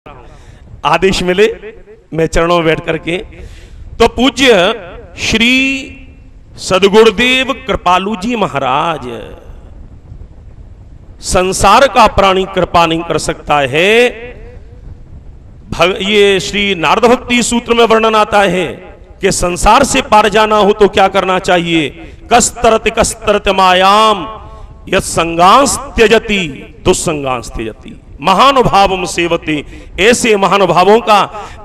आदेश मिले मैं चरणों में बैठ करके। तो पूज्य श्री सद्गुरुदेव कृपालु जी महाराज, संसार का प्राणी कृपा नहीं कर सकता है। ये श्री नारद भक्ति सूत्र में वर्णन आता है कि संसार से पार जाना हो तो क्या करना चाहिए। कस्तरत मायाम यत् संगांस त्यजति दुस्संगांस त्यजति महानुभावम सेवते। ऐसे महानुभावों का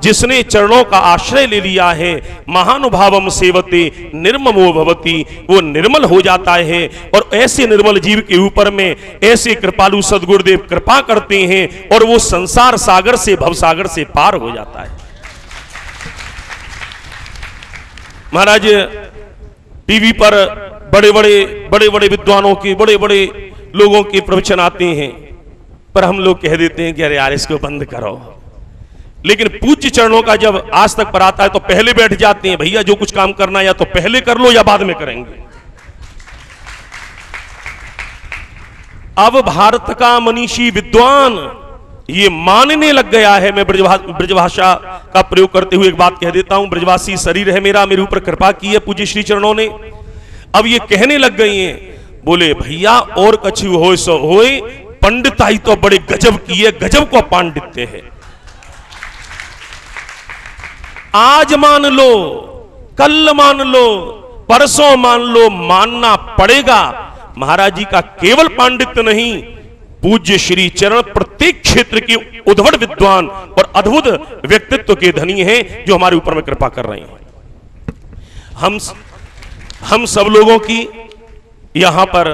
जिसने चरणों का आश्रय ले लिया है, महानुभावम सेवते निर्ममो भवति, वो निर्मल हो जाता है। और ऐसे निर्मल जीव के ऊपर में ऐसे कृपालु सद्गुरुदेव कृपा करते हैं और वो संसार सागर से भवसागर से पार हो जाता है। महाराज टीवी पर बड़े बड़े विद्वानों के बड़े बड़े लोगों के प्रवचन आते हैं, पर हम लोग कह देते हैं कि अरे यार इसको बंद करो। लेकिन पूज्य चरणों का जब आज तक पर आता है तो पहले बैठ जाते हैं, भैया जो कुछ काम करना या तो पहले कर लो या बाद में करेंगे। अब भारत का मनीषी विद्वान ये मानने लग गया है। मैं ब्रजभाषा का प्रयोग करते हुए एक बात कह देता हूं। ब्रजवासी शरीर है मेरा, मेरे ऊपर कृपा की है पूज्य श्री चरणों ने। अब ये कहने लग गई हैं, बोले भैया और कछु होए सो होए, पंडिताई तो बड़े गजब की है, गजब को पांडित्य है। आज मान लो, कल मान लो, परसों मान लो, मानना पड़ेगा महाराज जी का केवल पांडित्य नहीं, पूज्य श्री चरण प्रत्येक क्षेत्र के उद्भट विद्वान और अद्भुत व्यक्तित्व के धनी हैं जो हमारे ऊपर में कृपा कर रहे हैं। हम सब लोगों की यहां पर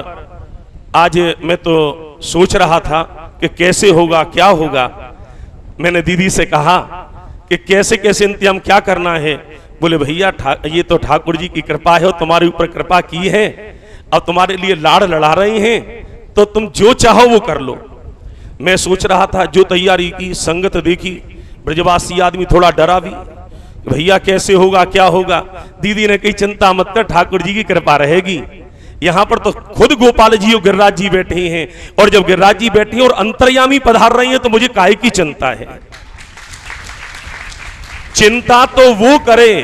आज मैं तो सोच रहा था कि कैसे होगा क्या होगा। मैंने दीदी से कहा कि कैसे कैसे इंतजाम क्या करना है। बोले भैया ये तो ठाकुर जी की कृपा है और तुम्हारे ऊपर कृपा की है, अब तुम्हारे लिए लाड़ लड़ा रहे हैं तो तुम जो चाहो वो कर लो। मैं सोच रहा था जो तैयारी की, संगत देखी, ब्रजवासी आदमी थोड़ा डरा भी, भैया कैसे होगा क्या होगा। दीदी ने कही चिंता मत कर, ठाकुर जी की कृपा रहेगी। यहां पर तो खुद गोपाल जी और गिरिराज जी बैठे हैं, और जब गिरिराज जी बैठे हैं और अंतर्यामी पधार रही हैं तो मुझे काहे की चिंता है। चिंता तो वो करे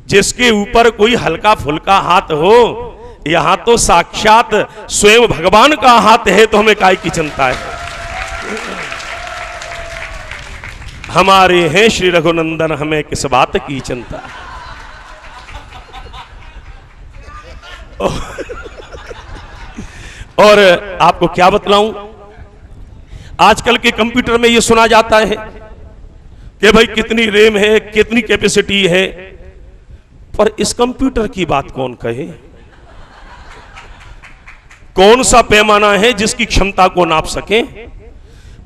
जिसके ऊपर कोई हल्का फुल्का हाथ हो। यहां तो साक्षात स्वयं भगवान का हाथ है, तो हमें काहे की चिंता है। हमारे हैं श्री रघुनंदन, हमें किस बात की चिंता। और आपको क्या बतलाऊं, आजकल के कंप्यूटर में यह सुना जाता है कि भाई कितनी रैम है, कितनी कैपेसिटी है, पर इस कंप्यूटर की बात कौन कहे। कौन सा पैमाना है जिसकी क्षमता को नाप सके।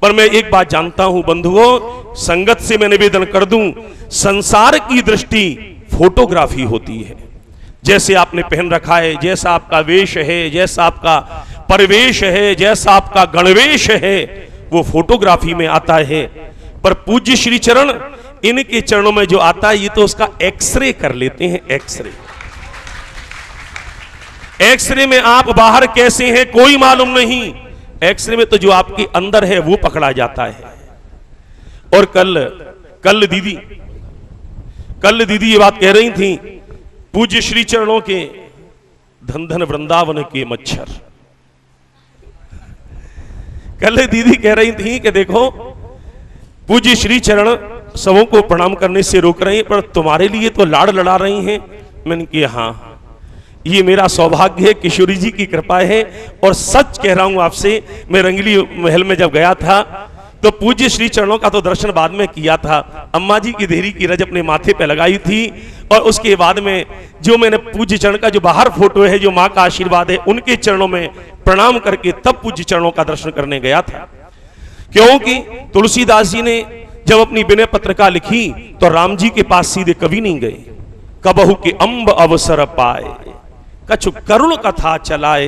पर मैं एक बात जानता हूं बंधुओं, संगत से मैं निवेदन कर दूं, संसार की दृष्टि फोटोग्राफी होती है। जैसे आपने पहन रखा है, जैसा आपका वेश है, जैसा आपका परिवेश है, जैसा आपका गणवेश है, वो फोटोग्राफी में आता है। पर पूज्य श्री चरण, इनके चरणों में जो आता है ये तो उसका एक्सरे कर लेते हैं। एक्सरे में आप बाहर कैसे हैं कोई मालूम नहीं, एक्सरे में तो जो आपके अंदर है वो पकड़ा जाता है। और कल दीदी ये बात कह रही थी, पूज्य श्री चरणों के धन धन वृंदावन के मच्छर। कल दीदी कह रही थी कि देखो पूज्य श्री चरण सबों को प्रणाम करने से रोक रहे हैं, पर तुम्हारे लिए तो लाड़ लड़ा रही हैं। मैंने कहा हाँ, ये मेरा सौभाग्य है, किशोरी जी की कृपा है। और सच कह रहा हूं आपसे, मैं रंगली महल में जब गया था तो पूज्य श्री चरणों का तो दर्शन बाद में किया था। अम्मा जी की देहरी की रज अपने माथे पे लगाई थी, और उसके बाद में जो मैंने पूज्य चरण का जो बाहर फोटो है, जो माँ का आशीर्वाद है, उनके चरणों में प्रणाम करके तब पूज्य चरणों का दर्शन करने गया था। क्योंकि तुलसीदास जी ने जब अपनी विनय पत्रिका लिखी तो राम जी के पास सीधे कभी नहीं गए। कबहु के अम्ब अवसर पाए, कछु करुण कथा चलाए।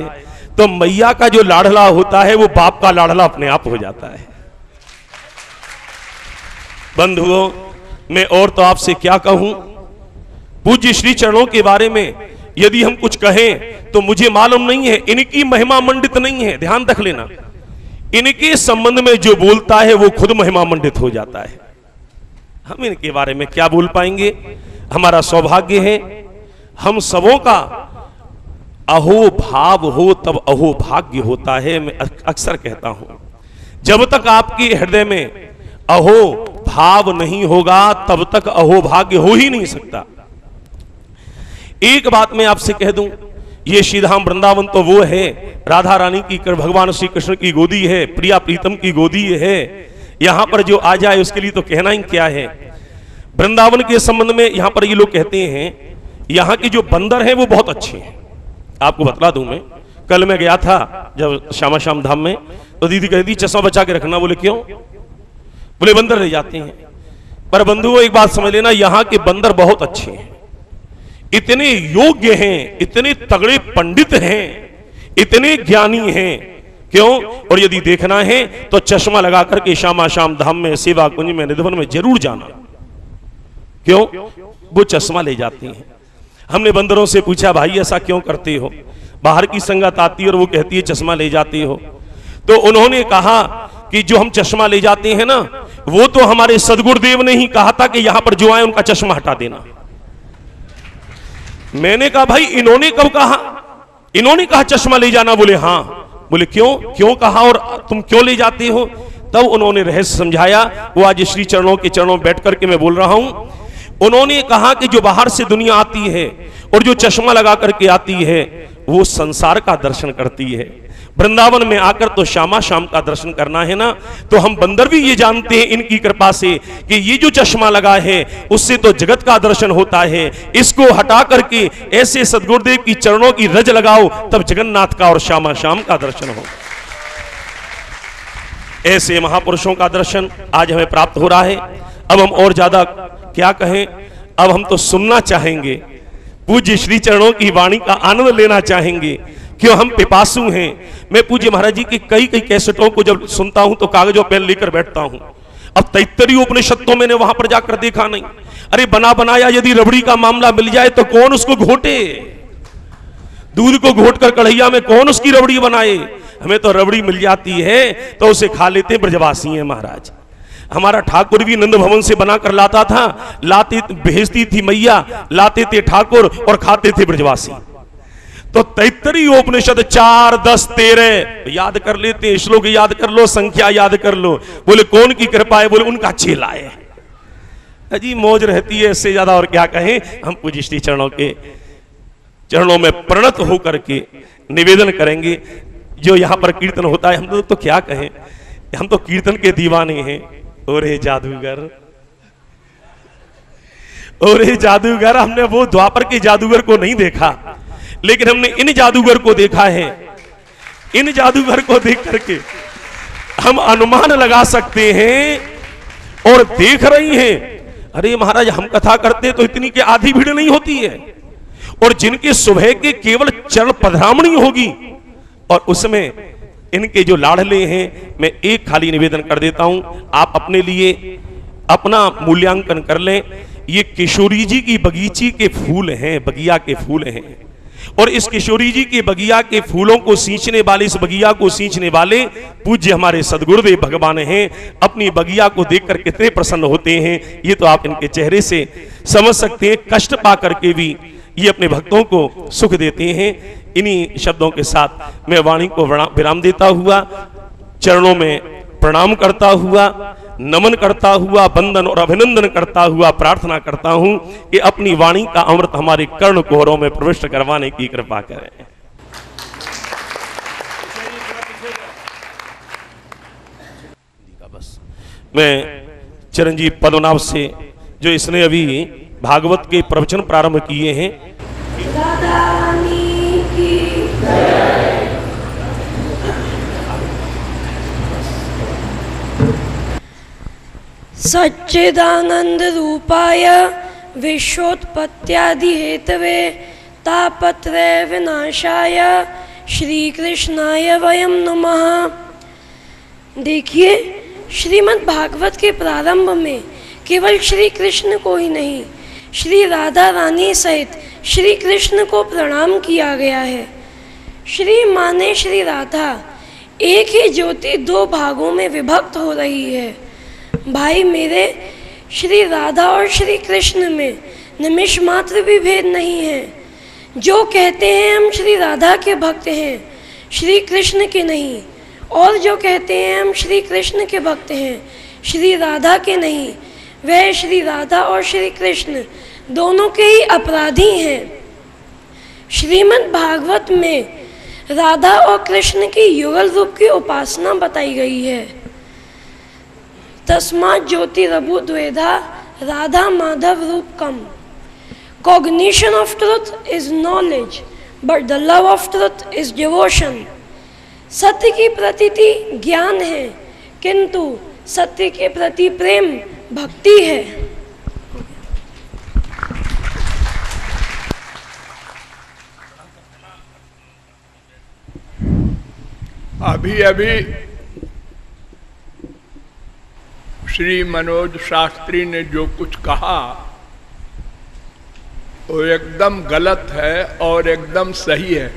तो मैया का जो लाडला होता है वो बाप का लाडला अपने आप हो जाता है। बंधुओं, मैं और तो आपसे क्या कहूं, पूज्य श्री चरणों के बारे में यदि हम कुछ कहें तो मुझे मालूम नहीं है, इनकी महिमा मंडित नहीं है। ध्यान रख लेना, इनके संबंध में जो बोलता है वो खुद महिमा मंडित हो जाता है। हम इनके बारे में क्या बोल पाएंगे। हमारा सौभाग्य है, हम सबों का अहो भाव हो तब अहो भाग्य होता है। मैं अक्सर कहता हूं, जब तक आपके हृदय में अहो भाव नहीं होगा तब तक अहो भाग्य हो ही नहीं सकता। एक बात मैं आपसे कह दूं, ये श्रीधाम वृंदावन तो वो है, राधा रानी की, भगवान श्री कृष्ण की गोदी है, प्रिया प्रीतम की गोदी है। यहां पर जो आ जाए उसके लिए तो कहना ही क्या है। वृंदावन के संबंध में यहां पर ये लोग कहते हैं, यहां के जो बंदर हैं वो बहुत अच्छे हैं। आपको बतला दूं, मैं कल मैं गया था जब श्यामा श्याम धाम में, तो दीदी कहती चश्मा बचा के रखना। बोले क्यों? बोले बंदर ले जाते हैं। पर बंधुओं एक बात समझ लेना, यहां के बंदर बहुत अच्छे हैं, इतने योग्य हैं, इतने तगड़े पंडित हैं, इतने ज्ञानी हैं। क्यों? और यदि देखना है तो चश्मा लगा करके श्यामा श्याम धाम में, सेवा कुंज में, निधिवन में जरूर जाना। क्यों? वो चश्मा ले जाते हैं। हमने बंदरों से पूछा, भाई ऐसा क्यों करते हो? बाहर की संगत आती है और वो कहती है चश्मा ले जाते हो। तो उन्होंने कहा कि जो हम चश्मा ले जाते हैं ना, वो तो हमारे सदगुरुदेव ने ही कहा था कि यहां पर जो आए उनका चश्मा हटा देना। मैंने कहा भाई इन्होंने कब कहा? इन्होंने कहा चश्मा ले जाना। बोले हाँ। बोले क्यों? क्यों कहा और तुम क्यों ले जाते हो? तब उन्होंने रहस्य समझाया। वो आज श्री चरणों के चरणों में बैठ करके मैं बोल रहा हूं। उन्होंने कहा कि जो बाहर से दुनिया आती है और जो चश्मा लगा करके आती है वो संसार का दर्शन करती है। वृंदावन में आकर तो श्यामा श्याम का दर्शन करना है ना। तो हम बंदर भी ये जानते हैं इनकी कृपा से कि ये जो चश्मा लगा है उससे तो जगत का दर्शन होता है। इसको हटा करके ऐसे सदगुरुदेव की चरणों की रज लगाओ, तब जगन्नाथ का और श्यामा श्याम का दर्शन हो। ऐसे महापुरुषों का दर्शन आज हमें प्राप्त हो रहा है। अब हम और ज्यादा क्या कहें, अब हम तो सुनना चाहेंगे, पूज्य श्री चरणों की वाणी का आनंद लेना चाहेंगे। क्यों? हम पिपासु हैं। मैं पूज्य महाराज जी की कई कैसेटों को जब सुनता हूं तो कागज और पेन लेकर बैठता हूं। अब 73 उपनिषद तो मैंने वहां पर जाकर देखा नहीं। अरे बना बनाया यदि रबड़ी का मामला मिल जाए तो कौन उसको घोटे? दूध को घोट कर कढ़ैया में कौन उसकी रबड़ी बनाए? हमें तो रबड़ी मिल जाती है तो उसे खा लेते ब्रजवासी हैं महाराज। हमारा ठाकुर भी नंद भवन से बनाकर लाता था, लाते भेजती थी मैया, लाते थे ठाकुर और खाते थे ब्रजवासी। तो 73 उपनिषद 4, 10, 13 याद कर लेते, श्लोक याद कर लो, संख्या याद कर लो। बोले कौन की कृपा है? बोले उनका चेला है। अजी मौज रहती है, इससे ज्यादा और क्या कहें। हम पूज्य श्री चरणों के चरणों में प्रणत होकर के निवेदन करेंगे। जो यहाँ पर कीर्तन होता है, हम लोग तो क्या कहें, हम तो कीर्तन के दीवाने हैं। ओरे जादूगर, ओरे जादूगर। हमने वो द्वापर के जादूगर को नहीं देखा, लेकिन हमने इन जादूगर को देखा है। इन जादूगर को देख करके हम अनुमान लगा सकते हैं और देख रही हैं। अरे महाराज, हम कथा करते तो इतनी के आधी भीड़ नहीं होती है, और जिनके सुबह के केवल चरण पधरामणी होगी, और उसमें इनके जो लाडले हैं। मैं एक खाली निवेदन कर देता हूं, आप अपने लिए अपना मूल्यांकन कर लें। ये किशोरी जी की बगीची के फूल हैं, बगिया के फूल हैं, और इस किशोरी जी के बगिया के फूलों को सींचने वाले, इस बगिया को सींचने वाले पूज्य हमारे सदगुरुदेव भगवान हैं। अपनी बगिया को देखकर कितने प्रसन्न होते हैं, ये तो आप इनके चेहरे से समझ सकते हैं। कष्ट पा करके भी ये अपने भक्तों को सुख देते हैं। इन्हीं शब्दों के साथ मैं वाणी को विराम देता हुआ, चरणों में प्रणाम करता हुआ, नमन करता हुआ, वंदन और अभिनंदन करता हुआ प्रार्थना करता हूं कि अपनी वाणी का अमृत हमारे कर्ण कोहरों में प्रविष्ट करवाने की कृपा करें। बस मैं चिरंजीव पद्मनाभ से, जो इसने अभी भागवत के प्रवचन प्रारंभ किए हैं, सच्चिदानंद रूपाय विश्वोत्पत्त्यादि हेतवे तापत्रय विनाशाय श्री कृष्णाय वयम नमः। देखिए, श्रीमद् भागवत के प्रारंभ में केवल श्री कृष्ण को ही नहीं, श्री राधा रानी सहित श्री कृष्ण को प्रणाम किया गया है। श्री माने श्री राधा एक ही ज्योति दो भागों में विभक्त हो रही है। भाई मेरे, श्री राधा और श्री कृष्ण में निमिष मात्र भी भेद नहीं है। जो कहते हैं हम श्री राधा के भक्त हैं, श्री कृष्ण के नहीं, और जो कहते हैं हम श्री कृष्ण के भक्त हैं, श्री राधा के नहीं, वह श्री राधा और श्री कृष्ण दोनों के ही अपराधी हैं। श्रीमद् भागवत में राधा और कृष्ण की युगल रूप की उपासना बताई गई है। तस्मात् ज्योतिरभूद्वेधा Radha Madhav रूपकम। Cognition of truth is knowledge, but the love of truth is devotion. सत्य की प्रतीति ज्ञान है, किंतु सत्य के प्रति प्रेम भक्ति है। अभी अभी श्री मनोज शास्त्री ने जो कुछ कहा वो एकदम गलत है और एकदम सही है।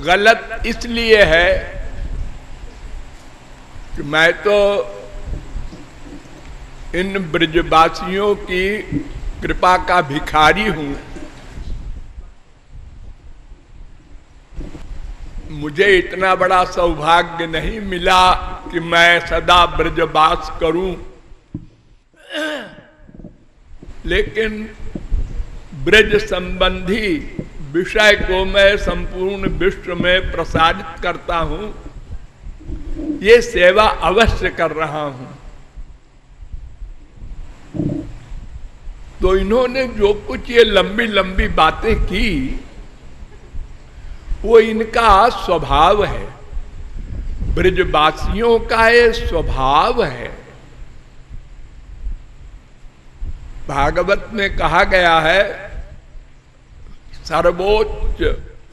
गलत इसलिए है कि मैं तो इन ब्रजवासियों की कृपा का भिखारी हूं। मुझे इतना बड़ा सौभाग्य नहीं मिला कि मैं सदा ब्रजवास करूं, लेकिन ब्रज संबंधी विषय को मैं संपूर्ण विश्व में प्रसारित करता हूं। ये सेवा अवश्य कर रहा हूं। तो इन्होंने जो कुछ ये लंबी लंबी बातें की वो इनका स्वभाव है, ब्रजवासियों का ये स्वभाव है। भागवत में कहा गया है सर्वोच्च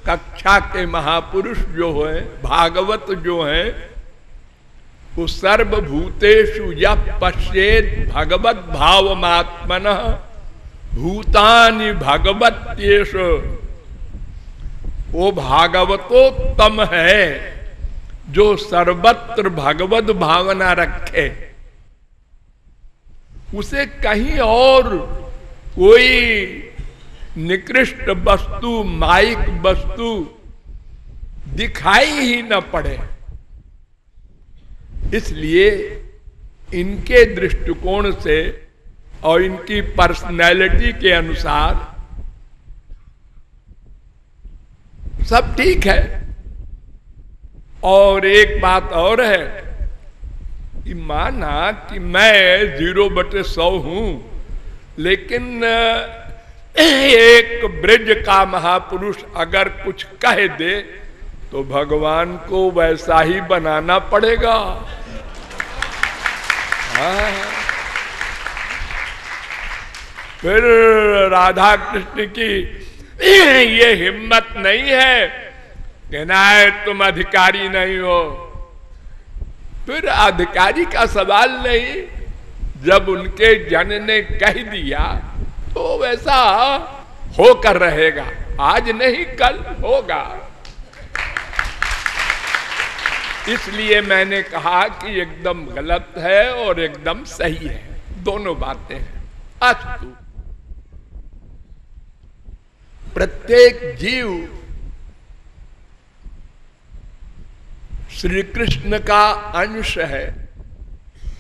कक्षा के महापुरुष जो है, भागवत जो है, वो सर्वभूतेषु यः पश्येत् भगवत भावमात्मनः भूतानि भगवत्येष। वो भागवतोत्तम है जो सर्वत्र भगवत भावना रखे। उसे कहीं और कोई निकृष्ट वस्तु, माइक वस्तु दिखाई ही न पड़े। इसलिए इनके दृष्टिकोण से और इनकी पर्सनैलिटी के अनुसार सब ठीक है। और एक बात और है कि माना कि मैं 0/100 हूं, लेकिन एक ब्रज का महापुरुष अगर कुछ कह दे तो भगवान को वैसा ही बनाना पड़ेगा। फिर राधा कृष्ण की ये हिम्मत नहीं है कि ना तुम अधिकारी नहीं हो। फिर अधिकारी का सवाल नहीं, जब उनके जन ने कह दिया तो वैसा होकर रहेगा। आज नहीं कल होगा। इसलिए मैंने कहा कि एकदम गलत है और एकदम सही है, दोनों बातें हैं। अस्तु, प्रत्येक जीव श्री कृष्ण का अंश है,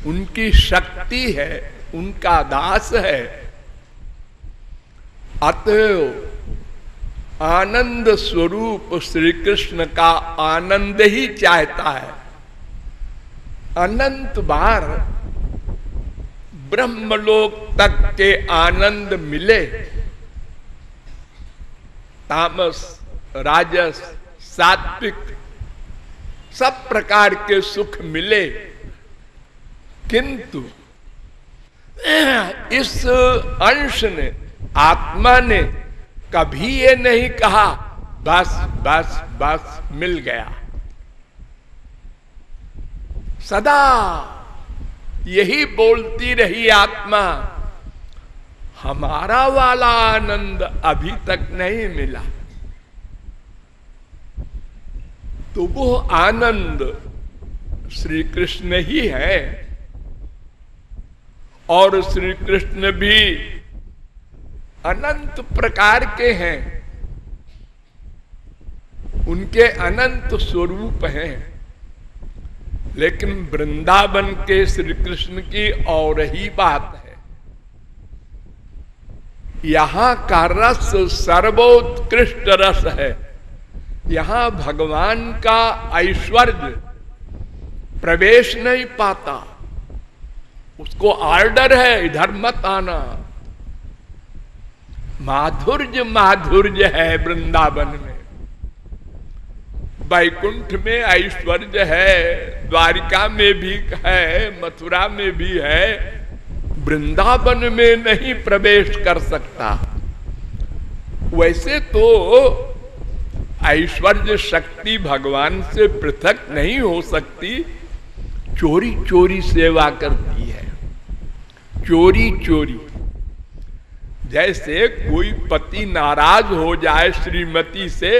उनकी शक्ति है, उनका दास है। अतएव आनंद स्वरूप श्री कृष्ण का आनंद ही चाहता है। अनंत बार ब्रह्मलोक तक के आनंद मिले, तामस, राजस, सात्विक सब प्रकार के सुख मिले, किंतु इस अंश ने, आत्मा ने कभी ये नहीं कहा बस बस बस मिल गया। सदा यही बोलती रही आत्मा, हमारा वाला आनंद अभी तक नहीं मिला। तो वो आनंद श्री कृष्ण ही है, और श्री कृष्ण भी अनंत प्रकार के हैं, उनके अनंत स्वरूप हैं। लेकिन वृंदावन के श्री कृष्ण की और ही बात है। यहां का रस सर्वोत्कृष्ट रस है। यहां भगवान का ऐश्वर्य प्रवेश नहीं पाता, उसको ऑर्डर है इधर मत आना। माधुर्य माधुर्य है वृंदावन में, वैकुंठ में ऐश्वर्य है, द्वारिका में भी है, मथुरा में भी है, वृंदावन में नहीं प्रवेश कर सकता। वैसे तो ऐश्वर्य शक्ति भगवान से पृथक नहीं हो सकती, चोरी चोरी सेवा करती है, चोरी चोरी। जैसे कोई पति नाराज हो जाए श्रीमती से,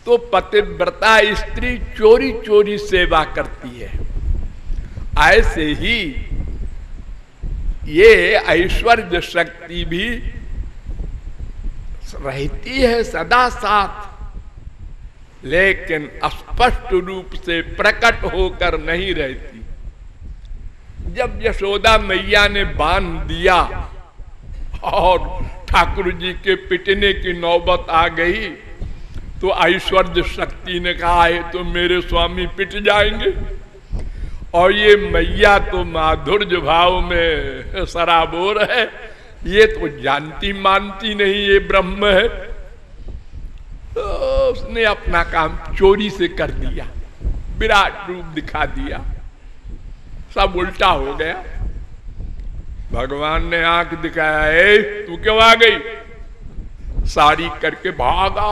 तो पतिव्रता स्त्री चोरी चोरी सेवा करती है। ऐसे ही ये ऐश्वर्य शक्ति भी रहती है सदा साथ, लेकिन स्पष्ट रूप से प्रकट होकर नहीं रहती। जब यशोदा मैया ने बांध दिया और ठाकुर जी के पिटने की नौबत आ गई, तो ऐश्वर्य शक्ति ने कहा है तो मेरे स्वामी पिट जाएंगे, और ये मैया तो माधुर्य भाव में सराबोर है, ये तो जानती मानती नहीं ये ब्रह्म है। तो उसने अपना काम चोरी से कर दिया, विराट रूप दिखा दिया, सब उल्टा हो गया। भगवान ने आंख दिखाया, ए तू क्यों आ गई, सारी करके भागा।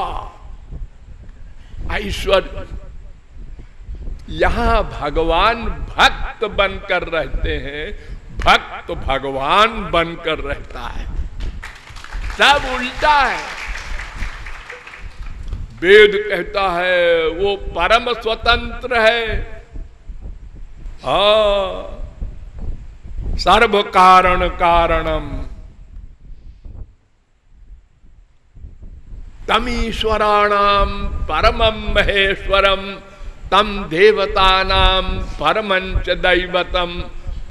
ऐश्वर्य, यहां भगवान भक्त बनकर रहते हैं, भक्त भगवान बनकर रहता है, सब उल्टा है। वेद कहता है वो परम स्वतंत्र है, हाँ, सर्व कारण कारणम तमीश्वराणाम परमं महेश्वरम तम देवतानाम परमंच दैवतम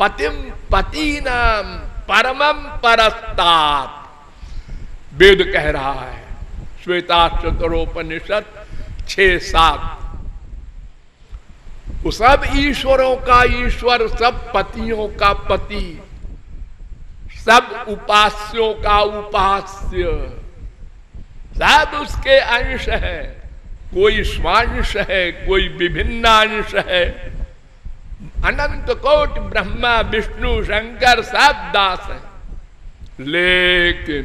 पतिम पतीनाम परमं परस्तात्। वेद कह रहा है, श्वेताक्षरोपनिषद 6-7। वो सब ईश्वरों का ईश्वर, सब पतियों का पति, सब उपास्यों का उपास्य, सब उसके अंश है। कोई स्वांश है, कोई विभिन्न अंश है। अनंत कोटि ब्रह्मा विष्णु शंकर सब दास है। लेकिन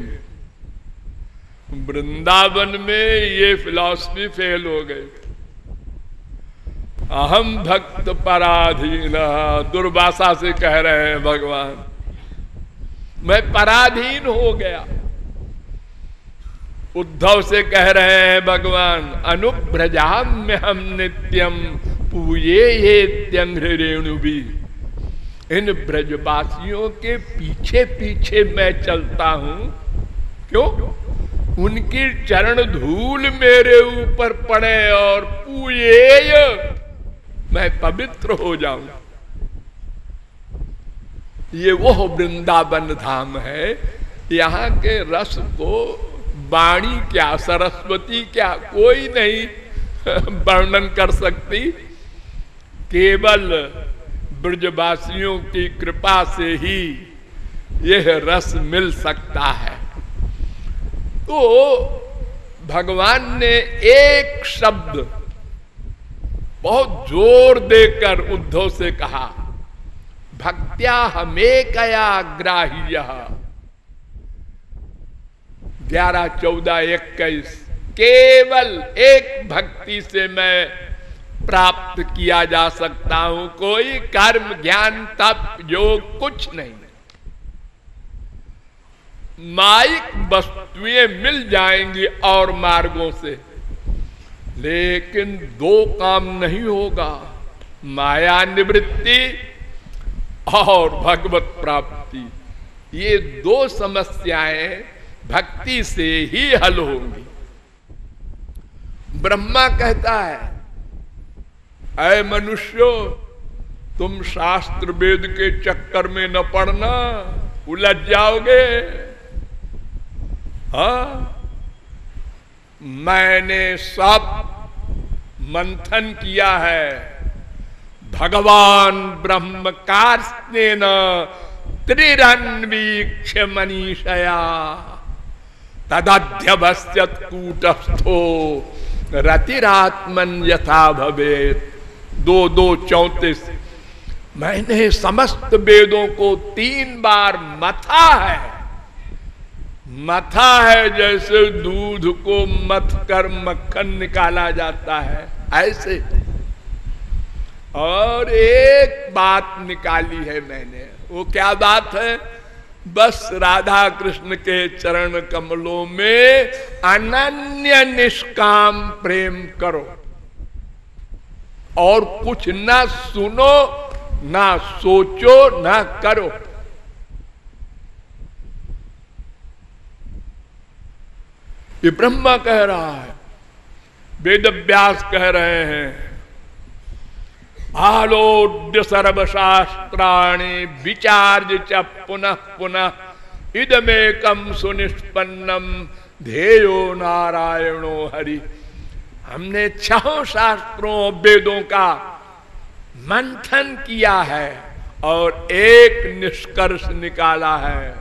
वृंदावन में ये फिलॉसफी फेल हो गई। अहम भक्त पराधीन, दुर्वासा से कह रहे हैं भगवान, मैं पराधीन हो गया। उद्धव से कह रहे हैं भगवान, अनुव्रजाम्य हम नित्यम पूये ये त्यंग्र रेणु भी। इन ब्रजवासियों के पीछे पीछे मैं चलता हूं, क्यों? उनकी चरण धूल मेरे ऊपर पड़े और पूये मैं पवित्र हो जाऊं। ये वो वृंदावन धाम है। यहाँ के रस को वाणी क्या, सरस्वती क्या, कोई नहीं वर्णन कर सकती। केवल ब्रजवासियों की कृपा से ही यह रस मिल सकता है। तो भगवान ने एक शब्द बहुत जोर देकर उद्धव से कहा, भक्त्या हमेकया ग्राह्य। 11, 14, 21 केवल एक भक्ति से मैं प्राप्त किया जा सकता हूं, कोई कर्म ज्ञान तप योग कुछ नहीं। मायिक वस्तुएं मिल जाएंगी और मार्गों से, लेकिन दो काम नहीं होगा, माया निवृत्ति और भगवत प्राप्ति। ये दो समस्याएं भक्ति से ही हल होंगी। ब्रह्मा कहता है, ऐ मनुष्यों, तुम शास्त्र वेद के चक्कर में न पड़ना, उलझ जाओगे। हाँ, मैंने सब मंथन किया है। भगवान ब्रह्म कार्ष्णेन त्रिरन्वीक्ष मनीषया तदध्यवस्यत् कूटस्थो रतिरात्मन यथा भवेत्। 2:34। मैंने समस्त वेदों को 3 बार मथा है। मथा है जैसे दूध को मथ कर मक्खन निकाला जाता है, ऐसे। और एक बात निकाली है मैंने। वो क्या बात है? बस राधा कृष्ण के चरण कमलों में अनन्य निष्काम प्रेम करो, और कुछ ना सुनो, ना सोचो, ना करो। ये ब्रह्मा कह रहा है, वेद व्यास कह रहे हैं, आलोड्य सर्वशास्त्राणि विचार्य च पुनः पुनः इदमेकम सुनिष्पन्नम ध्येयो नारायणो हरि। हमने 6 शास्त्रों वेदों का मंथन किया है और एक निष्कर्ष निकाला है,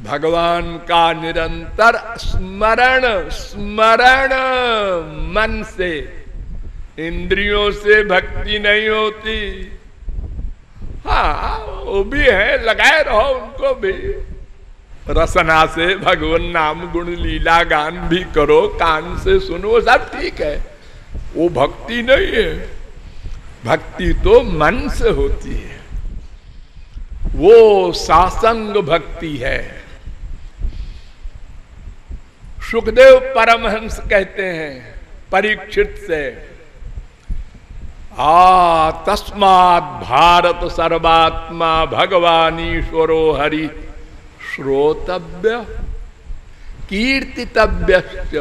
भगवान का निरंतर स्मरण। स्मरण मन से, इंद्रियों से भक्ति नहीं होती। हाँ, वो भी है, लगाए रहो उनको भी। रसना से भगवान नाम गुण लीला गान भी करो, कान से सुनो, सब ठीक है। वो भक्ति नहीं है। भक्ति तो मन से होती है, वो सासंग भक्ति है। सुखदेव परमहंस कहते हैं परीक्षित से, तस्मात् भारत सर्वात्मा भगवानीश्वरो हरि श्रोतव्य कीर्तितव्यश्च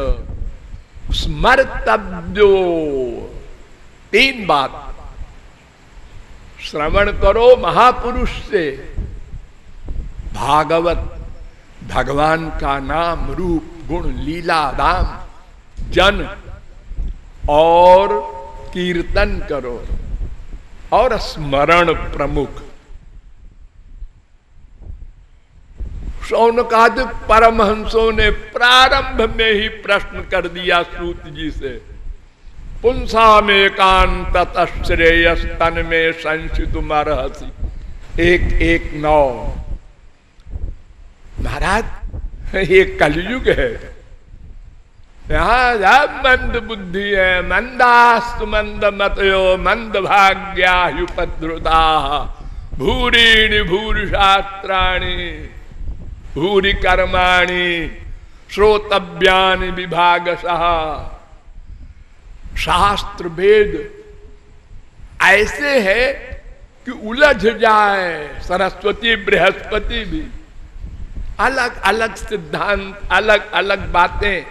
स्मर्तव्यो। 3 बात। श्रवण करो महापुरुष से, भागवत, भगवान का नाम रूप गुण लीला दाम जन, और कीर्तन करो, और स्मरण प्रमुख। शौनकादिक परमहंसों ने प्रारंभ में ही प्रश्न कर दिया सूत जी से, पुंसा में कांत श्रेयस तन में संशितुमर्हसि। 1:1:9। महाराज, ये कलयुग है, यहां सब मंद बुद्धि है। मंदास्तु मंद मतयो मंद भाग्यायुपद्रुता भूरीणि भूरि शास्त्राणि भूरि कर्माणि श्रोतव्यानि विभागशः। शास्त्र वेद ऐसे है कि उलझ जाए। सरस्वती बृहस्पति भी अलग अलग सिद्धांत, अलग अलग बातें,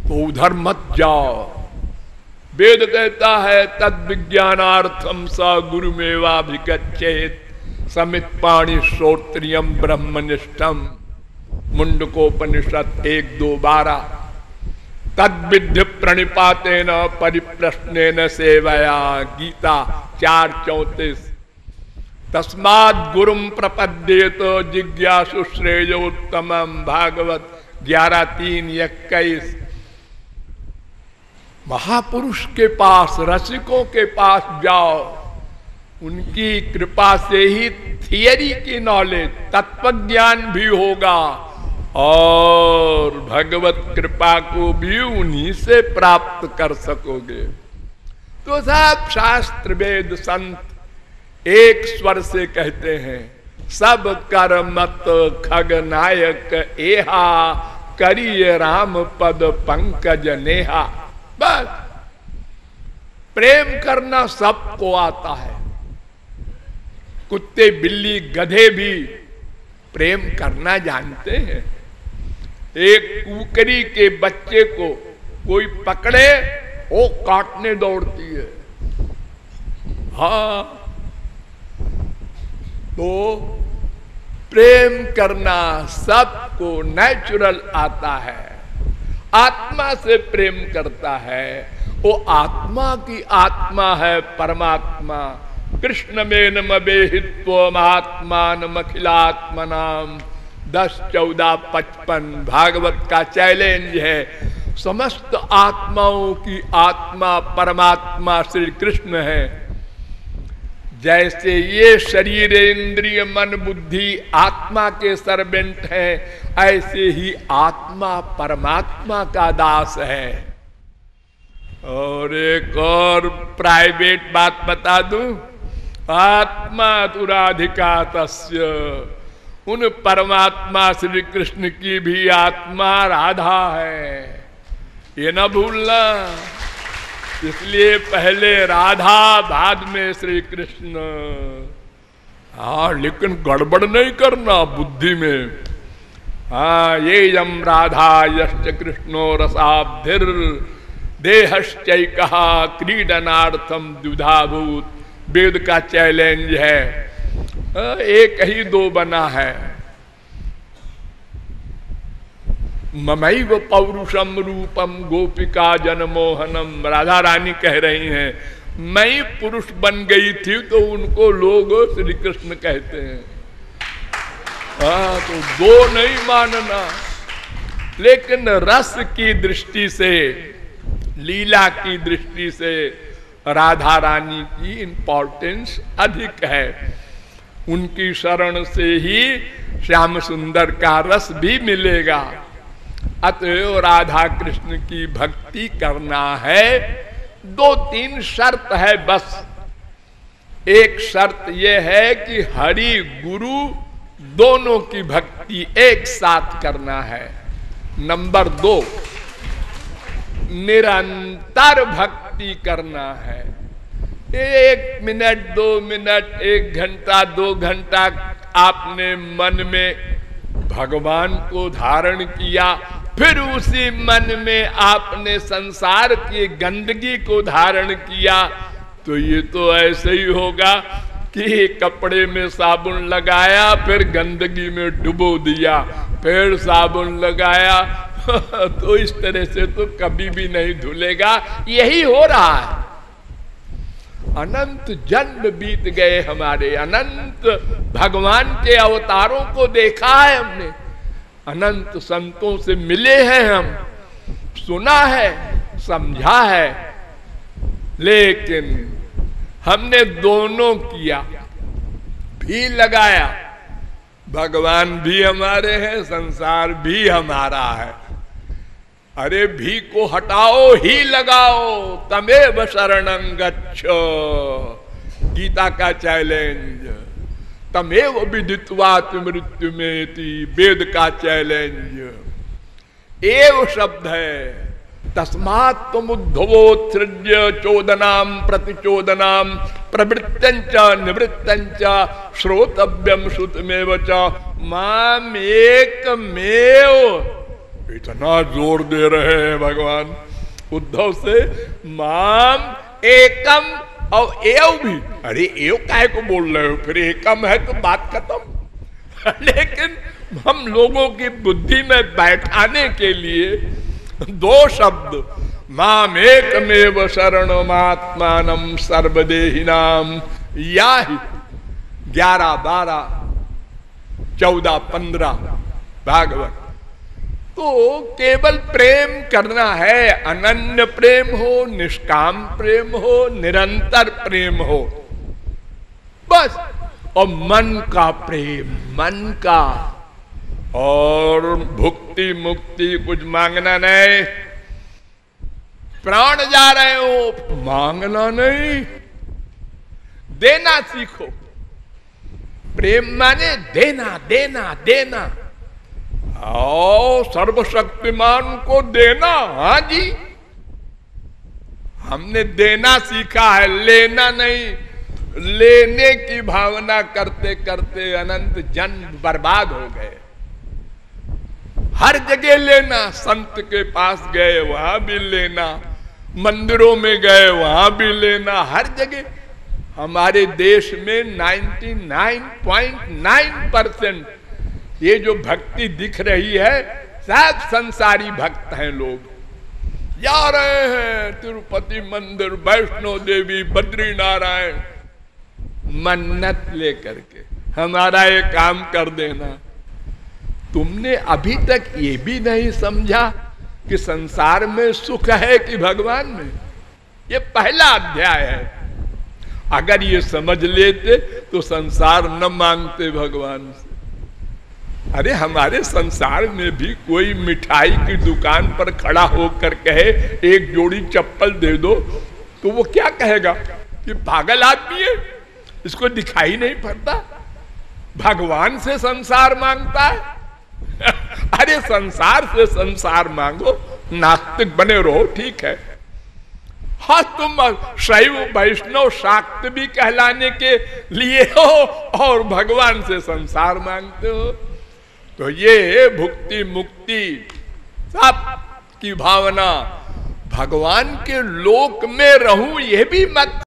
तो उधर मत जाओ। वेद कहता है तद विज्ञानार्थम स गुरुमेवाभिगच्छेत् समित पाणि श्रोत्रियम ब्रह्मनिष्ठम। मुंडकोपनिषद 1:2-12। तद विद्य प्रणिपातेन परिप्रश्नेन सेवया। गीता 4:34। तस्मात् गुरुम प्रपद्येत जिज्ञासु श्रेयोत्तमम्। भागवत 11:3-21। महापुरुष के पास, रसिकों के पास जाओ, उनकी कृपा से ही थियरी की नॉलेज, तत्व ज्ञान भी होगा, और भगवत कृपा को भी उन्हीं से प्राप्त कर सकोगे। तो सब शास्त्र वेद संत एक स्वर से कहते हैं, सब कर मत खग नायक एहा, करिए राम पद पंकज नेहा। बस प्रेम करना सबको आता है। कुत्ते बिल्ली गधे भी प्रेम करना जानते हैं। एक कुकरी के बच्चे को कोई पकड़े, वो काटने दौड़ती है। हाँ, तो प्रेम करना सबको नेचुरल आता है। आत्मा से प्रेम करता है, वो आत्मा की आत्मा है परमात्मा। कृष्ण में नमेहित्व महात्मान अखिलात्मनाम 10, 14, 55 भागवत का चैलेंज है। समस्त आत्माओं की आत्मा परमात्मा श्री कृष्ण है। जैसे ये शरीर इंद्रिय मन बुद्धि आत्मा के सर्वेंट है, ऐसे ही आत्मा परमात्मा का दास है। और एक और प्राइवेट बात बता दूं, आत्मा तुराधिका तस्य, उन परमात्मा श्री कृष्ण की भी आत्मा राधा है, ये न भूलना। इसलिए पहले राधा बाद में श्री कृष्ण। हाँ, लेकिन गड़बड़ नहीं करना बुद्धि में। हाँ, ये यम राधा यश्च कृष्णो रसाब्धिर देहश्चैकः क्रीडनार्थम द्विधाभूत। वेद का चैलेंज है। एक ही दो बना है। ममैव पौरुषम रूपम गोपिका जनमोहनम। राधा रानी कह रही हैं, मैं पुरुष बन गई थी तो उनको लोग श्री कृष्ण कहते हैं। तो दो नहीं मानना, लेकिन रस की दृष्टि से, लीला की दृष्टि से राधा रानी की इंपॉर्टेंस अधिक है। उनकी शरण से ही श्याम सुंदर का रस भी मिलेगा। अतएव राधा कृष्ण की भक्ति करना है। 2-3 शर्त है बस। एक शर्त यह है कि हरि गुरु दोनों की भक्ति एक साथ करना है। नंबर 2, निरंतर भक्ति करना है। 1 मिनट 2 मिनट 1 घंटा 2 घंटा आपने मन में भगवान को धारण किया, फिर उसी मन में आपने संसार की गंदगी को धारण किया, तो ये तो ऐसे ही होगा कि कपड़े में साबुन लगाया, फिर गंदगी में डुबो दिया, फिर साबुन लगाया तो इस तरह से तो कभी भी नहीं धुलेगा। यही हो रहा है। अनंत जन्म बीत गए हमारे, अनंत भगवान के अवतारों को देखा है हमने, अनंत संतों से मिले हैं हम, सुना है, समझा है, लेकिन हमने दोनों किया, भी लगाया। भगवान भी हमारे हैं, संसार भी हमारा है। अरे भी को हटाओ, ही लगाओ, तमेव शरणं गच्छ। गीता का चैलेंज। तमेव विदित्वा मृत्युमेति, वेद का चैलेंज। एव शब्द है। तस्मात् त्वमुद्धवोत्सृज्य चोदनाम प्रतिचोदनाम प्रवृत्तंच निवृत्तंच श्रोतव्यम श्रुतमेव च माम एकमेव। इतना जोर दे रहे हैं भगवान उद्धव से, माम एकम और एव भी। अरे एव काहे को बोल रहे हो, फिर एकम है तो बात खत्म। लेकिन हम लोगों की बुद्धि में बैठाने के लिए 2 शब्द, माम एकमेव शरणमात्मानं सर्वदेहिनाम, या ही 11, 12, 14, 15 भागवत। तो केवल प्रेम करना है, अनन्य प्रेम हो, निष्काम प्रेम हो, निरंतर प्रेम हो, बस। और मन का प्रेम, मन का। और भुक्ति मुक्ति कुछ मांगना नहीं। प्राण जा रहे हो, मांगना नहीं, देना सीखो। प्रेम माने देना देना देना, और सर्वशक्तिमान को देना। हाँ जी, हमने देना सीखा है, लेना नहीं। लेने की भावना करते करते अनंत जन्म बर्बाद हो गए। हर जगह लेना, संत के पास गए वहां भी लेना, मंदिरों में गए वहां भी लेना, हर जगह। हमारे देश में 99.9% ये जो भक्ति दिख रही है सब संसारी भक्त हैं। लोग जा रहे हैं तिरुपति मंदिर, वैष्णो देवी, बद्री नारायण, मन्नत लेकर के हमारा ये काम कर देना। तुमने अभी तक ये भी नहीं समझा कि संसार में सुख है कि भगवान में। ये पहला अध्याय है। अगर ये समझ लेते तो संसार न मांगते भगवान से। अरे हमारे संसार में भी कोई मिठाई की दुकान पर खड़ा होकर कहे एक जोड़ी चप्पल दे दो, तो वो क्या कहेगा कि पागल आदमी है, इसको दिखाई नहीं पड़ता। भगवान से संसार मांगता है। अरे संसार से संसार मांगो, नास्तिक बने रहो, ठीक है। हाँ, तुम शैव वैष्णव शाक्त भी कहलाने के लिए हो और भगवान से संसार मांगते हो, तो ये भुक्ति मुक्ति सब की भावना, भगवान के लोक में रहूं ये भी मत